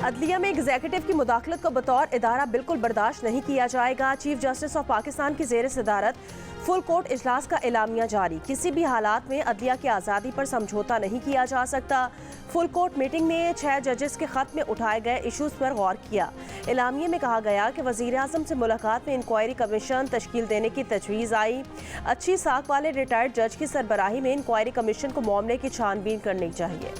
अदलिया में एग्जीक्यूटिव की मुदाखलत को बतौर इदारा बिल्कुल बर्दाश्त नहीं किया जाएगा। चीफ जस्टिस ऑफ पाकिस्तान की ज़ेर सदारत फुल कोर्ट इजलास का एलामिया जारी। किसी भी हालात में अदलिया की आज़ादी पर समझौता नहीं किया जा सकता। फुल कोर्ट मीटिंग में 6 जजेस के खत में उठाए गए इशूज़ पर गौर किया। एलामिया में कहा गया कि वज़ीर आज़म से मुलाकात में इंक्वायरी कमीशन तश्कील देने की तजवीज़ आई। अच्छी साख वाले रिटायर्ड जज की सरबराही में इंक्वायरी कमीशन को मामले की छानबीन करनी चाहिए।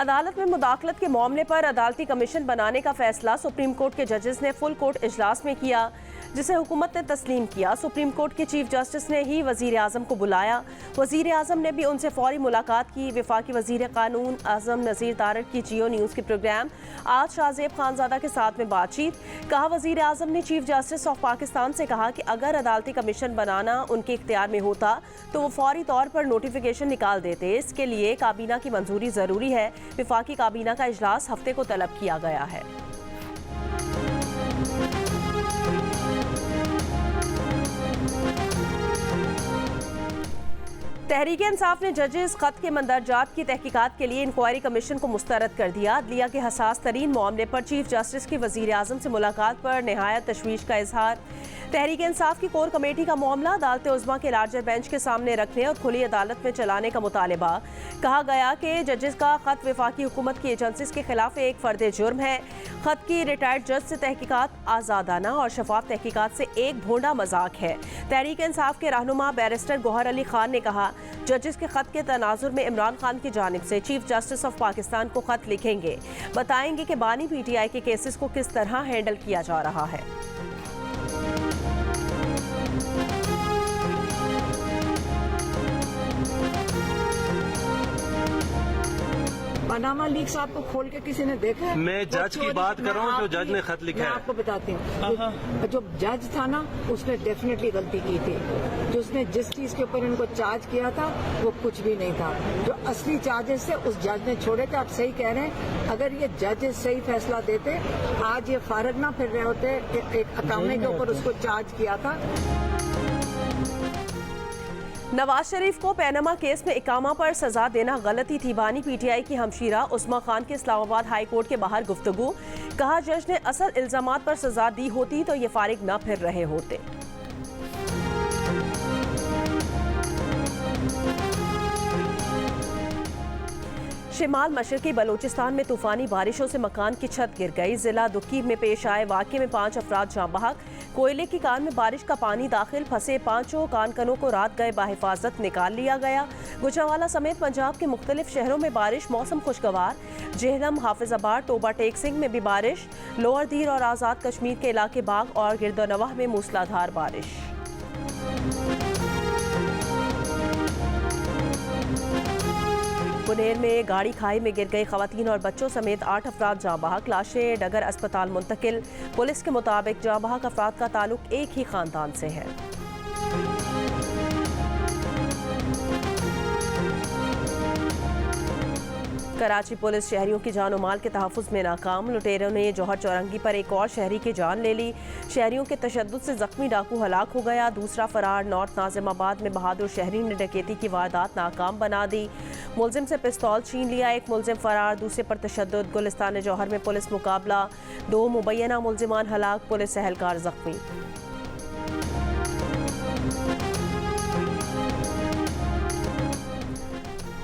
अदालत में मुदाखलत के मामले पर अदालती कमीशन बनाने का फैसला सुप्रीम कोर्ट के जजेस ने फुल कोर्ट इजलास में किया, जिसे हुकूमत ने तस्लीम किया। सुप्रीम कोर्ट के चीफ जस्टिस ने ही वज़ीर आज़म को बुलाया। वज़ीर आज़म ने भी उनसे फौरी मुलाकात की। वफाकी वज़ीर कानून आज़म नज़ीर तारड़ की जियो न्यूज़ के प्रोग्राम आज शाहजेब खानज़ादा के साथ में बातचीत। कहा, वज़ीर आज़म ने चीफ जस्टिस ऑफ पाकिस्तान से कहा कि अगर अदालती कमीशन बनाना उनके इख्तियार में होता तो वो फौरी तौर पर नोटिफिकेशन निकाल देते। इसके लिए काबीना की मंजूरी ज़रूरी है। वफाकी काबीना का इजलास हफ्ते को तलब किया गया है। तहरीक इंसाफ ने जजेस खत के मंदरजात की तहकीकात के लिए इंक्वायरी कमीशन को मुस्तरद कर दिया। अदलिया के हसास तरीन मामले पर चीफ जस्टिस की वज़ीर आज़म से मुलाकात पर नहायत तशवीश का इजहार। तहरीक इंसाफ की कोर कमेटी का मामला अदालत उज़्मा के लार्जर बेंच के सामने रखने और खुली अदालत में चलाने का मुतालबा। कहा गया कि जजेस का खत वफाकी हुकूमत की एजेंसीज के खिलाफ एक फर्द जुर्म है। खत की रिटायर्ड जज से तहकीकात आज़ादाना और शफाफ तहकीकात से एक भोंडा मजाक है। तहरीक इंसाफ के रहनुमा बैरिस्टर गौहर अली खान ने कहा, जजेस के खत के तनाजुर में इमरान खान की जानिब से चीफ जस्टिस ऑफ पाकिस्तान को खत लिखेंगे, बताएंगे कि बानी पीटीआई के केसेस को किस तरह हैंडल किया जा रहा है। पनामा लीक्स आपको खोल के किसी ने देखा है? मैं जज की बात कर रहा हूँ, जो जज ने खत लिखा है। मैं आपको बताती हूँ, जो जज था ना उसने डेफिनेटली गलती की थी। जो उसने जिस चीज के ऊपर इनको चार्ज किया था वो कुछ भी नहीं था। जो असली चार्जेस थे उस जज ने छोड़े थे। आप सही कह रहे हैं, अगर ये जजेस सही फैसला देते आज ये फारग ना फिर रहे होते। एक अकाउंट के ऊपर उसको चार्ज किया था। नवाज शरीफ को पैनामा केस में इकामा पर सजा देना गलती थी। बानी पीटीआई की हमशीरा उस्मा खान के इस्लामाबाद हाई कोर्ट के बाहर गुफ्तगू। कहा, जज ने असल इल्जामात पर सजा दी होती तो ये फारिग न फिर रहे होते। शिमाल मशरकी बलूचिस्तान में तूफानी बारिशों से मकान की छत गिर गई। जिला दुक्की में पेश आए वाक़े में 5 अफराद जाँ बहक। कोयले की कान में बारिश का पानी दाखिल, फंसे 5 कानकनों को रात गए बाहिफाजत निकाल लिया गया। गुजरांवाला समेत पंजाब के मुख्तलिफ शहरों में बारिश, मौसम खुशगवार। जेहलम, हाफिजाबाद, टोबा टेक सिंह में भी बारिश। लोअर दीर और आज़ाद कश्मीर के इलाके बाग और गिरदोनवाह में मूसलाधार बारिश। पुनेर में गाड़ी खाई में गिर गई। खवातीन और बच्चों समेत 8 अफराद जाँ बहक। लाशें डगर अस्पताल मुंतकिल। पुलिस के मुताबिक जाँ बहक अफराद का ताल्लुक एक ही खानदान से है। कराची पुलिस शहरियों की जान और माल के तहफ़्फ़ुज़ में नाकाम। लुटेरों ने जौहर चौरंगी पर एक और शहरी की जान ले ली। शहरियों के तशद्दुद से जख्मी डाकू हलाक हो गया। दूसरा फरार। नॉर्थ नाजिमाबाद में बहादुर शहरी ने डकैती की वारदात नाकाम बना दी। मुलजिम से पिस्तौल छीन लिया। एक मुलजिम फरार, दूसरे पर तशद्दुद। गुलिस्तान जौहर में पुलिस मुकाबला। 2 मुबैना मुलजिमान हलाक, पुलिस एहलकार जख्मी।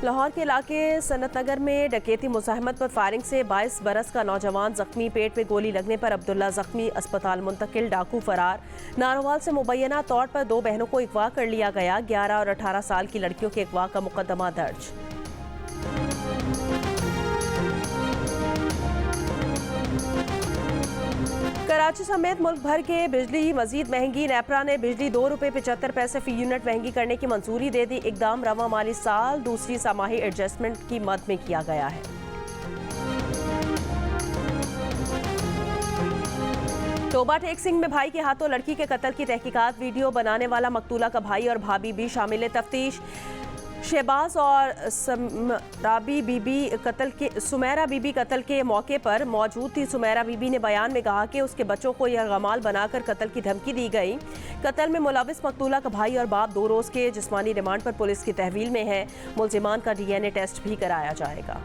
लाहौर के इलाके सनत नगर में डकैती मुज़ाहमत पर फायरिंग से 22 बरस का नौजवान जख्मी। पेट में गोली लगने पर अब्दुल्ला जख्मी, अस्पताल मुंतकिल। डाकू फरार। नारोवाल से मुबैना तौर पर 2 बहनों को अगवा कर लिया गया। 11 और 18 साल की लड़कियों के अगवा का मुकदमा दर्ज। कराची समेत मुल्क भर के बिजली मजीद महंगी। नेपरा ने बिजली ₹2.75 फी यूनिट महंगी करने की मंजूरी दे दी। इकदाम रवा माली साल दूसरी समाही एडजस्टमेंट की मद में किया गया है। टोबा टेक सिंह में भाई के हाथों लड़की के कत्ल की तहकीकात। वीडियो बनाने वाला मकतूला का भाई और भाभी भी शामिल है। तफ्तीश। शहबाज और सुमेरा बीबी कत्ल के मौके पर मौजूद थी। सुमेरा बीबी ने बयान में कहा कि उसके बच्चों को यरगमाल बनाकर कत्ल की धमकी दी गई। कत्ल में मुलविस मकतूला का भाई और बाप 2 रोज के जिस्मानी रिमांड पर पुलिस की तहवील में है। मुल्जिमान का DNA टेस्ट भी कराया जाएगा।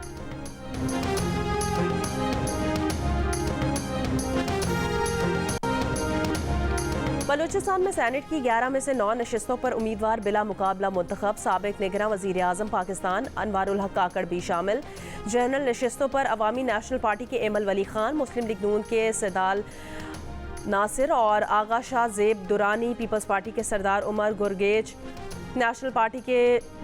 बलूचिस्तान में सेनेट की 11 में से 9 नशिस्तों पर उम्मीदवार बिला मुकाबला मुंतखब। साबिक निगरान वज़ीर आज़म पाकिस्तान अनवारुल हक काकड़ भी शामिल। जनरल नशिस्तों पर अवामी नेशनल पार्टी के एमल वली खान, मुस्लिम लीग नून के सदाल नासिर और आगा शाह ज़ेब दुरानी, पीपल्स पार्टी के सरदार उमर गुरगेज, नेशनल पार्टी के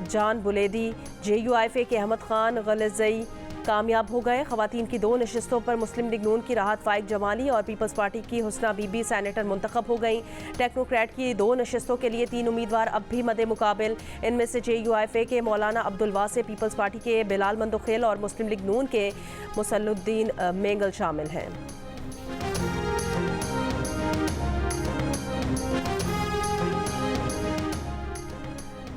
जान बुलेदी, JUIF के अहमद खान गलज़ई कामयाब हो गए। ख़वातीन की 2 नशिस्तों पर मुस्लिम लीग नून की राहत फाइक जमाली और पीपल्स पार्टी की हुस्ना बीबी सेनेटर मुंतखब हो गई। टेक्नोक्रेट की 2 नशिस्तों के लिए 3 उम्मीदवार अब भी मद्दे मुकाबिल। इनमें से JUIF के मौलाना अब्दुल वासे, पीपल्स पार्टी के बिलाल मंदोखेल और मुस्लिम लीग नून के मुसल्लुद्दीन मेंगल शामिल हैं।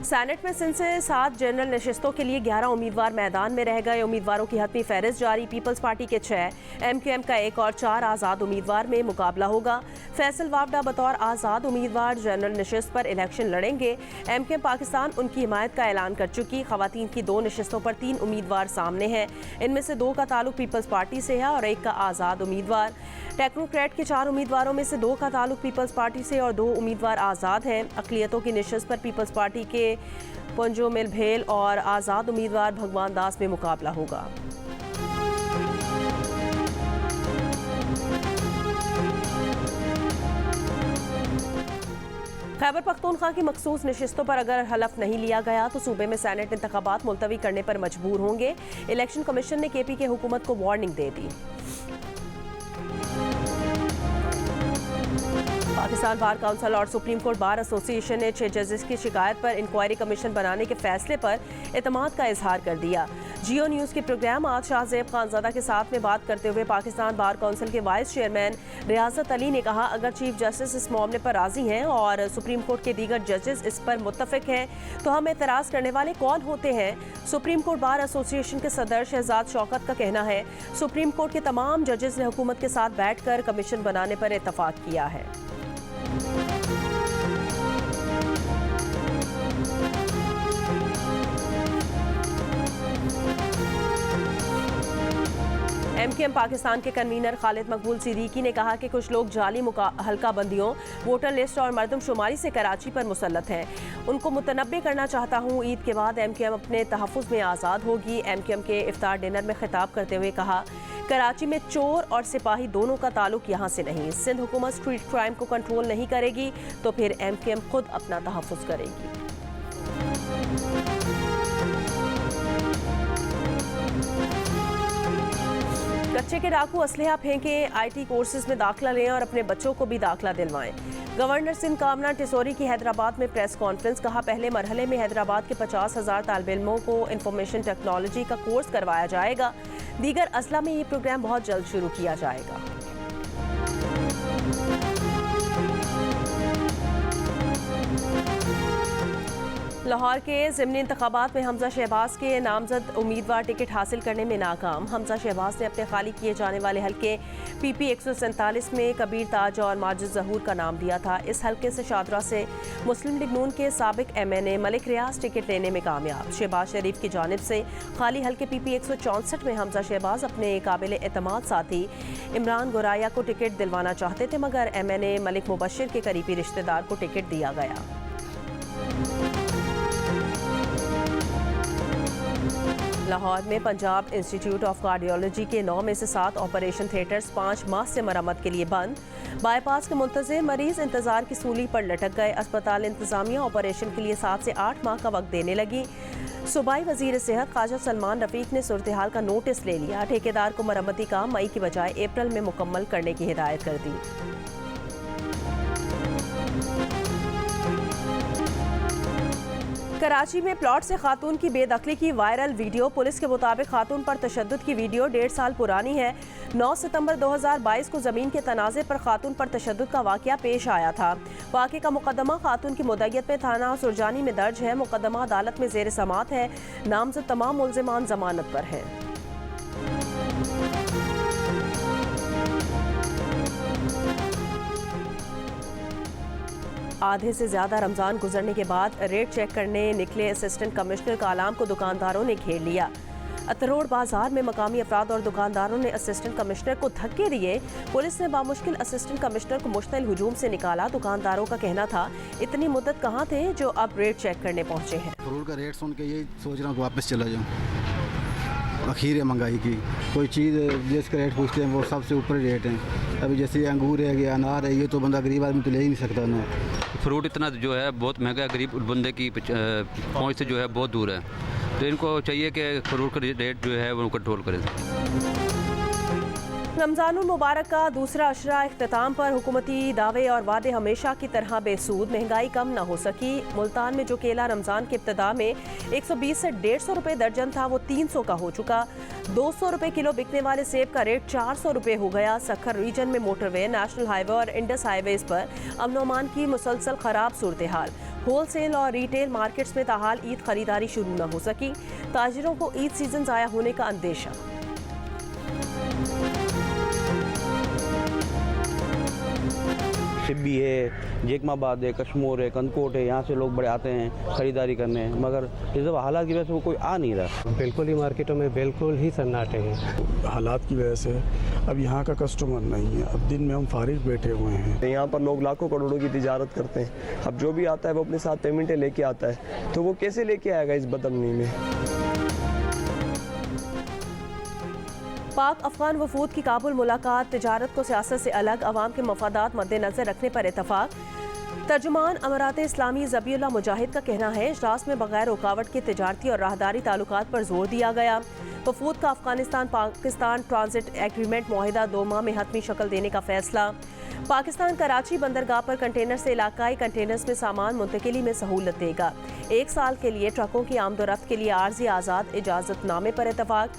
सेनेट में सिंध से 7 जनरल नशिस्तों के लिए 11 उम्मीदवार मैदान में रह गए। उम्मीदवारों की हतमी फहरिस्त जारी। पीपल्स पार्टी के 6, MQM का 1 और 4 आज़ाद उम्मीदवार में मुकाबला होगा। फैसल वावडा बतौर आज़ाद उम्मीदवार जनरल नशिस्त पर इलेक्शन लड़ेंगे। MQM पाकिस्तान उनकी हिमायत का ऐलान कर चुकी। ख़वातीन की 2 नशिस्तों पर 3 उम्मीदवार सामने हैं। इनमें से 2 का ताल्लुक पीपल्स पार्टी से है और 1 का आज़ाद उम्मीदवार। टेक्नोक्रेट के 4 उम्मीदवारों में से 2 का ताल्लुक पीपल्स पार्टी से और 2 उम्मीदवार आज़ाद हैं। अक़लियतों की नशिस्त पर पीपल्स पार्टी के पंजो मिल भेल और आज़ाद उम्मीदवार भगवान दास में मुकाबला होगा। खैबर पख्तूनख्वा की मखसूस नशिस्तों पर अगर हलफ नहीं लिया गया तो सूबे में सेनेट इंतखाबात मुलतवी करने पर मजबूर होंगे। इलेक्शन कमीशन ने KP की हुकूमत को वार्निंग दे दी। पाकिस्तान बार काउंसिल और सुप्रीम कोर्ट बार एसोसिएशन ने 6 जजेस की शिकायत पर इंक्वायरी कमीशन बनाने के फैसले पर एतमाद का इजहार कर दिया। जियो न्यूज़ के प्रोग्राम आज शाहजेब खानजादा के साथ में बात करते हुए पाकिस्तान बार काउंसिल के वाइस चेयरमैन रियासत अली ने कहा, अगर चीफ जस्टिस इस मामले पर राजी हैं और सुप्रीम कोर्ट के दीगर जजेस इस पर मुत्तफिक हैं तो हम एतराज़ करने वाले कौन होते हैं। सुप्रीम कोर्ट बार एसोसिएशन के सदर शहजाद शौकत का कहना है, सुप्रीम कोर्ट के तमाम जजेस ने हुकूमत के साथ बैठकर कमीशन बनाने पर इत्तफाक किया है। MQM पाकिस्तान के कन्वीनर खालिद मकबूल सिद्दीकी ने कहा कि कुछ लोग जाली हल्का बंदियों, वोटर लिस्ट और मरदमशुमारी से कराची पर मुसल्लत हैं। उनको मुतनब्बे करना चाहता हूँ। ईद के बाद MQM अपने तहफ़्फ़ुज़ में आज़ाद होगी। MQM के इफ्तार डिनर में खिताब करते हुए कहा, कराची में चोर और सिपाही दोनों का ताल्लुक यहाँ से नहीं। सिंध हुकूमत स्ट्रीट क्राइम को कंट्रोल नहीं करेगी तो फिर MQM खुद अपना तहफ़्फ़ुज़ करेगी। कच्चे के डाकू असलहा फेंकें, IT कोर्सेज में दाखिला लें और अपने बच्चों को भी दाखिला दिलवाएं। गवर्नर सिंध कामना टिसोरी की हैदराबाद में प्रेस कॉन्फ्रेंस। कहा, पहले मरहले में हैदराबाद के 50,000 तालिब इल्मों को इंफॉर्मेशन टेक्नोलॉजी का कोर्स करवाया जाएगा। दीगर अजला में ये प्रोग्राम बहुत जल्द शुरू किया जाएगा। लाहौर के ज़िमनी इंतखाबात में हमजा शहबाज के नामजद उम्मीदवार टिकट हासिल करने में नाकाम। हमजा शहबाज ने अपने खाली किए जाने वाले हल्के PP 147 में कबीर ताज और माजिद ज़हूर का नाम दिया था। इस हल्के से शादरा से मुस्लिम लीग नून के साबिक MNA मलिक रियाज टिकट लेने में कामयाब। शहबाज शरीफ की जानिब से खाली हल्के PP 164 में हमजा शहबाज अपने काबिल एतमाद साथी इमरान गोराया को टिकट दिलवाना चाहते थे, मगर MNA मलिक मुबशिर के करीबी रिश्तेदार को टिकट दिया गया। लाहौर में पंजाब इंस्टीट्यूट ऑफ कार्डियोलॉजी के 9 में से 7 ऑपरेशन थिएटर्स 5 माह से मरम्मत के लिए बंद। बाईपास के मुंतज़िर मरीज इंतजार की सूली पर लटक गए। अस्पताल इंतजामिया ऑपरेशन के लिए 7 से 8 माह का वक्त देने लगी। सूबाई वजीर सेहत ख्वाजा सलमान रफीक ने सूरत हाल का नोटिस ले लिया। ठेकेदार को मरम्मती काम मई की बजाय अप्रैल में मुकम्मल करने की हिदायत कर दी। कराची में प्लॉट से खातून की बेदखली की वायरल वीडियो। पुलिस के मुताबिक खातून पर तशद्दुद की वीडियो 1.5 साल पुरानी है। 9 सितंबर 2022 को ज़मीन के तनाज़े पर खातून पर तशद्दुद का वाक़या पेश आया था। वाक़े का मुकदमा खातून की मुद्दत में थाना सुरजानी में दर्ज है। मुकदमा अदालत में ज़ेर समाअत है। नामज़द तमाम मुल्ज़िमान जमानत पर हैं। आधे से ज़्यादा रमज़ान गुजरने के बाद रेट चेक करने निकले असिस्टेंट कमिश्नर कालाम को दुकानदारों ने घेर लिया। अतरोड़ बाजार में मकामी अफराद और दुकानदारों ने असिस्टेंट कमिश्नर को धक्के दिए। पुलिस ने बामुश्किल असिस्टेंट कमिश्नर को मुश्तइल हुजूम से निकाला। दुकानदारों का कहना था इतनी मुद्दत कहाँ थे जो अब रेट चेक करने पहुँचे हैं। फ्रूट का रेट सुन के यही सोच रहा हूँ कि वापस चला जाऊँ। आखिर है महंगाई की, कोई चीज़ जिसका रेट पूछते हैं वो सबसे ऊपर रेट है। अभी जैसे अंगूर है या अनार है, ये तो बंदा गरीब आदमी तो ले ही नहीं सकता ना। फ्रूट इतना जो है बहुत महंगा है, गरीब बंदे की पहुंच से जो है बहुत दूर है। तो इनको चाहिए कि फ्रूट का रेट जो है वो कंट्रोल करें। रमज़ानुल मुबारक का दूसरा अशरा इख्तिताम पर हुकूमती दावे और वादे हमेशा की तरह बेसूद। महंगाई कम न हो सकी। मुल्तान में जो केला रमज़ान के इब्तिदा में 120 से 150 रुपये दर्जन था वो 300 का हो चुका। 200 रुपये किलो बिकने वाले सेब का रेट 400 रुपये हो गया। सखर रीजन में मोटरवे, नेशनल हाईवे और इंडस हाईवेज पर अमन अमान की मुसलसल ख़राब सूरत हाल। होलसेल और रिटेल मार्केट्स में ताहाल ईद खरीदारी शुरू न हो सकी। ताजिरों को ईद सीजन ज़ाया होने का अंदेशा। शिब्बी है, जेकमाबाद है, कश्मोर है, कंदकोट है, यहाँ से लोग बड़े आते हैं ख़रीदारी करने, मगर इस हालात की वजह से वो कोई आ नहीं रहा। बिल्कुल ही मार्केटों में बिल्कुल ही सन्नाटे हैं। हालात की वजह से अब यहाँ का कस्टमर नहीं है। अब दिन में हम फारिग बैठे हुए हैं। यहाँ पर लोग लाखों करोड़ों की तिजारत करते हैं। अब जो भी आता है वो अपने साथ पेमेंटें लेके आता है, तो वो कैसे लेके आएगा इस बदअमनी में। पाक अफगान वफूद की काबुल मुलाकात तिजारत को सियासत से अलग, अवाम के मफादात मद्देनजर रखने पर इतफाक। तर्जुमान अमारात इस्लामी ज़बीउल्लाह मुजाहिद का कहना है इजलास में बगैर रुकावट के तिजारती और राहदारी ताल्लुकात पर जोर दिया गया। वफूद का अफगानिस्तान पाकिस्तान ट्रांजिट एग्रीमेंट मुआहिदा 2 माह में हतमी शक्ल देने का फैसला। पाकिस्तान कराची बंदरगाह पर कंटेनर से इलाकाई कंटेनर्स में सामान मुंतकिली में सहूलत देगा। 1 साल के लिए ट्रकों की आमदोरफ्त के लिए आर्जी आज़ाद इजाज़तनामे पर इतफाक।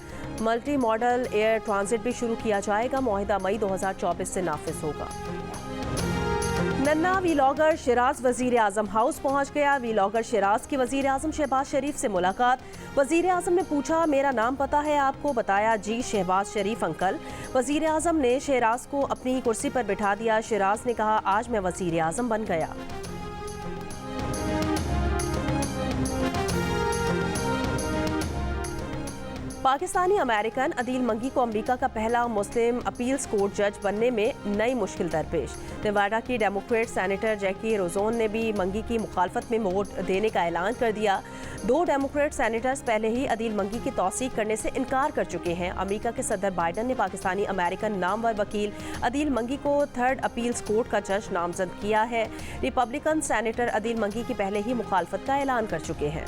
मल्टी मॉडल एयर ट्रांजिट भी शुरू किया जाएगा। मुआहिदा मई 2024 से नाफिज होगा। नन्ना वीलॉगर शिराज वजीर आजम हाउस पहुंच गया। वीलॉगर शिराज की वजीर आजम शहबाज शरीफ से मुलाकात। वजीर आजम ने पूछा मेरा नाम पता है आपको? बताया जी शहबाज शरीफ अंकल। वजीर आजम ने शिराज को अपनी कुर्सी पर बिठा दिया। शिराज ने कहा आज मैं वजीर आजम बन गया। पाकिस्तानी अमेरिकन अदील मंगी को अमेरिका का पहला मुस्लिम अपील्स कोर्ट जज बनने में नई मुश्किल दरपेश। नेवाडा की डेमोक्रेट सेनेटर जैकी रोजोन ने भी मंगी की मुखालफत में वोट देने का ऐलान कर दिया। 2 डेमोक्रेट सेनेटर्स पहले ही अदील मंगी की तौसीक करने से इनकार कर चुके हैं। अमेरिका के सदर बाइडन ने पाकिस्तानी अमेरिकन नामवर वकील अदील मंगी को 3rd अपील्स कोर्ट का जज नामजद किया है। रिपब्लिकन सेनेटर अदील मंगी की पहले ही मुखालफत का ऐलान कर चुके हैं।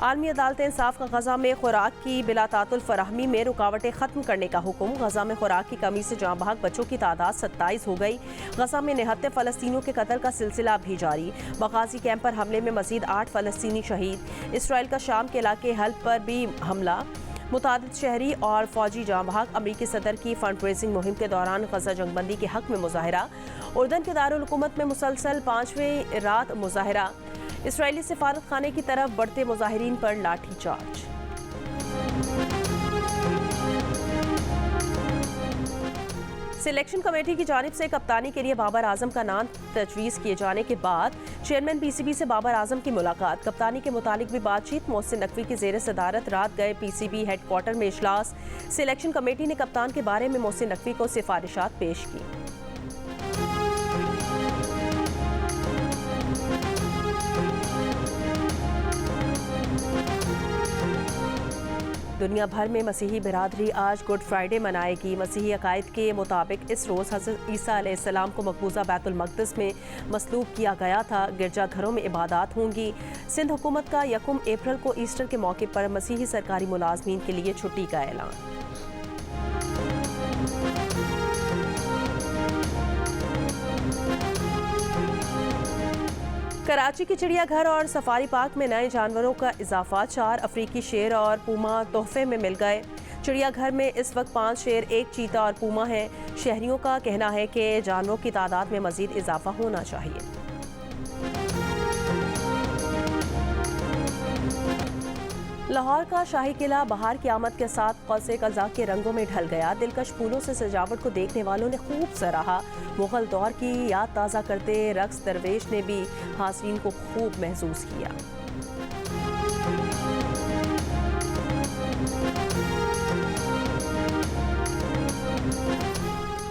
आलमी अदालत इंसाफ का गजा में खुराक की बिलातातुल फराहमी में रुकावटें खत्म करने का हुक्म। गजा में खुराक की कमी से जाँ बहक बच्चों की तादाद 27 हो गई। गजा में निहत्ते फ़लस्तीनियों के कत्ल का सिलसिला भी जारी। बगाजी कैंप पर हमले में मजीद 8 फ़लस्तीनी शहीद। इसराइल का शाम के इलाके हल्ब पर भी हमला। मुतादिद शहरी और फौजी जाँ बहक। अमरीकी सदर की फंड रेजिंग मुहिम के दौरान गजा जंगबंदी के हक में मुजाहरा। उर्दन के दारुल हुकूमत में मुसलसल 5वीं रात मुजाहरा। इसराइली सिफारत खाने की तरफ बढ़ते मुजाहिरीन पर लाठीचार्ज। सिलेक्शन कमेटी की जानिब से कप्तानी के लिए बाबर आजम का नाम तजवीज़ किए जाने के बाद चेयरमैन पीसीबी से बाबर आजम की मुलाकात। कप्तानी के मुतालिक भी बातचीत। मोहसिन नकवी की ज़ेर सदारत रात गए पीसीबी हेडक्वार्टर में इजलास। सिलेक्शन कमेटी ने कप्तान के बारे में मोहसिन नकवी को सिफारिशात पेश की। दुनिया भर में मसीही बिरादरी आज गुड फ्राइडे मनाएगी। मसीही अकायद के मुताबिक इस रोज़ हज़रत ईसा अलैहिस्सलाम को मकबूजा बैतुल मक़दिस में मसलूब किया गया था। गिरजाघरों में इबादत होंगी। सिंध हुकूमत का 1 अप्रैल को ईस्टर के मौके पर मसीही सरकारी मुलाजमीन के लिए छुट्टी का ऐलान। कराची के चिड़ियाघर और सफारी पार्क में नए जानवरों का इजाफा। 4 अफ्रीकी शेर और पूमा तोहफे में मिल गए। चिड़ियाघर में इस वक्त 5 शेर, 1 चीता और पूमा हैं। शहरियों का कहना है कि जानवरों की तादाद में मजीद इजाफा होना चाहिए। लाहौर का शाही किला बहार की आमद के साथ कौसे कज़ा के रंगों में ढल गया। दिलकश फूलों से सजावट को देखने वालों ने खूब सराहा। मुगल दौर की याद ताज़ा करते रक्स दरवेश ने भी हाज़रीन को खूब महसूस किया।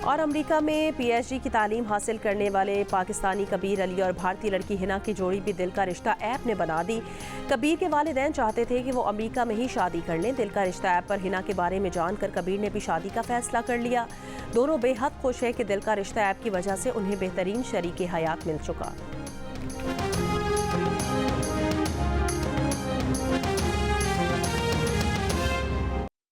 और अमेरिका में PhD की तालीम हासिल करने वाले पाकिस्तानी कबीर अली और भारतीय लड़की हिना की जोड़ी भी दिल का रिश्ता ऐप ने बना दी। कबीर के वालिदैन चाहते थे कि वो अमेरिका में ही शादी कर लें। दिल का रिश्ता ऐप पर हिना के बारे में जानकर कबीर ने भी शादी का फैसला कर लिया। दोनों बेहद खुश हैं कि दिल का रिश्ता ऐप की वजह से उन्हें बेहतरीन शरीके हयात मिल चुका।